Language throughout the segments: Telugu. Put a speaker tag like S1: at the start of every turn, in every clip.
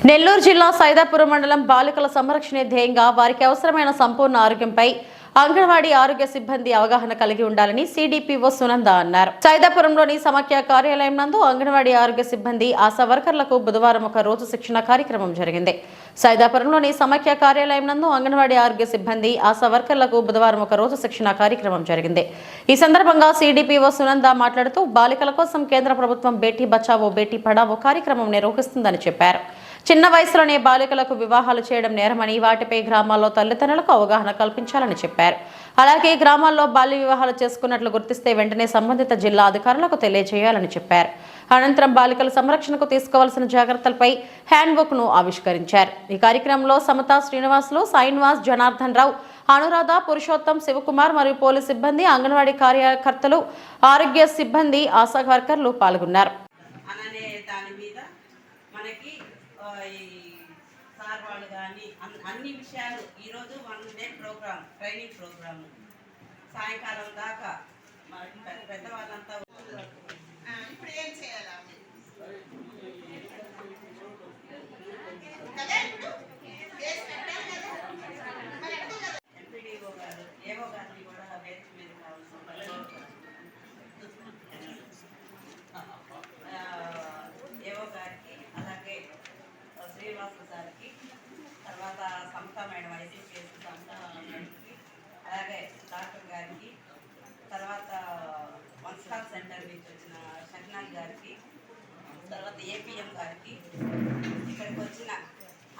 S1: నెల్లూరు జిల్లా సైదాపురం మండలం బాలికల సంరక్షణ ధ్యేయంగా వారికి అవసరమైన సంపూర్ణ ఆరోగ్యంపై అంగన్వాడీ ఆరోగ్య సిబ్బంది అవగాహన కలిగి ఉండాలని సిడిపిఓ సునంద అన్నారు. సైదాపురంలోని సమాఖ్య కార్యాలయం నందు అంగన్వాడీ ఆరోగ్య సిబ్బంది ఆశా వర్కర్లకు బుధవారం ఒక రోజు శిక్షణ కార్యక్రమం జరిగింది. సైదాపురంలోని సమాఖ్య కార్యాలయం నందు అంగన్వాడీ ఆరోగ్య సిబ్బంది ఆశా వర్కర్లకు బుధవారం ఒక రోజు శిక్షణ కార్యక్రమం జరిగింది. ఈ సందర్భంగా సిడిపిఓ సునంద మాట్లాడుతూ బాలికల కోసం కేంద్ర ప్రభుత్వం బేటీ బచావో బేటీ పడావో కార్యక్రమం నిర్వహిస్తుందని చెప్పారు. చిన్న వయసులోనే బాలికలకు వివాహాలు చేయడం నేరమని, వాటిపై గ్రామాల్లో తల్లిదండ్రులకు అవగాహన కల్పించాలని చెప్పారు. అలాగే గ్రామాల్లో బాల్య వివాహాలు చేసుకున్నట్లు గుర్తిస్తే వెంటనే సంబంధిత జిల్లా అధికారులకు తెలియజేయాలని చెప్పారు. అనంతరం బాలికల సంరక్షణకు తీసుకోవాల్సిన జాగ్రత్తలపై హ్యాండ్బుక్ ను ఆవిష్కరించారు. ఈ కార్యక్రమంలో సమతా శ్రీనివాసులు, సాయినివాస్, జనార్దన్ రావు, అనురాధ, పురుషోత్తం, శివకుమార్ మరియు పోలీస్ సిబ్బంది, అంగన్వాడీ కార్యకర్తలు, ఆరోగ్య సిబ్బంది, ఆశా వర్కర్లు పాల్గొన్నారు.
S2: సార్ వాళ్ళు కానీ అన్ని విషయాలు ఈరోజు 1 డే ప్రోగ్రామ్, ట్రైనింగ్ ప్రోగ్రామ్, సాయంకాలం దాకా పెద్దవాళ్ళంతా ఇప్పుడు ఏం చేయాలి ఎంపీడీఓ గారు, ఏవో గారిని కూడా వేదిక మీద ఏవో గారికి, అలాగే శ్రీనివాసు సార్కి, తర్వాత సమతా మేడం, ఐసీసీఎస్ సమతా మేడంకి, అలాగే డాక్టర్ గారికి, తర్వాత వన్ స్టాప్ సెంటర్ నుంచి వచ్చిన షహనాజ్ గారికి, తర్వాత ఏపీఎం గారికి, ఇక్కడికి వచ్చిన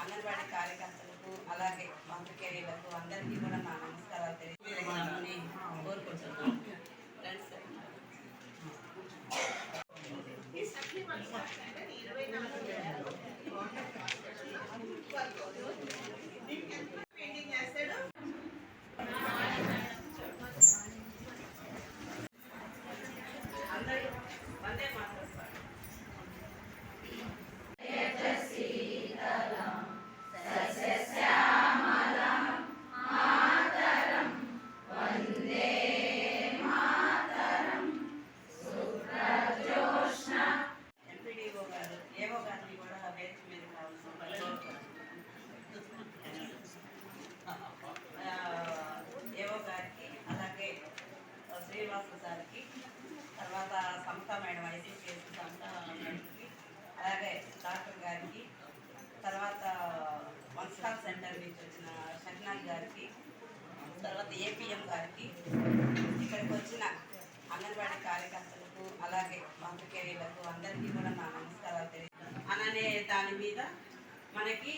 S2: అంగన్వాడీ కార్యకర్తలకు, అలాగే మంత్రికేయులకు అందరికీ కూడా నా నమస్కారాలు తెలియజేయాలని కోరుకుంటున్నాను. ఫ్రెండ్స్, శ్రీనివాసు సార్కి, తర్వాత సమతా మేడం, ఐసీసీఎస్ సమతా మేడంకి, అలాగే డాక్టర్ గారికి, తర్వాత వన్ స్టాప్ సెంటర్ నుంచి వచ్చిన షహనాజ్ గారికి, తర్వాత ఏపీఎం గారికి, ఇక్కడికి వచ్చిన అంగన్వాడీ కార్యకర్తలకు, అలాగే మంత్రికేయులకు అందరికీ కూడా నా నమస్కారాలు తెలియజేస్తాను. అననే దాని మీద మనకి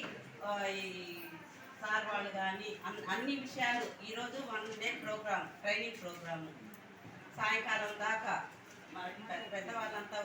S2: ఈ సార్ వాళ్ళు కానీ అన్ని విషయాలు ఈరోజు 1 డే ప్రోగ్రామ్, ట్రైనింగ్ ప్రోగ్రాము, సాయంకాలం దాకా పెద్దవాళ్ళంతా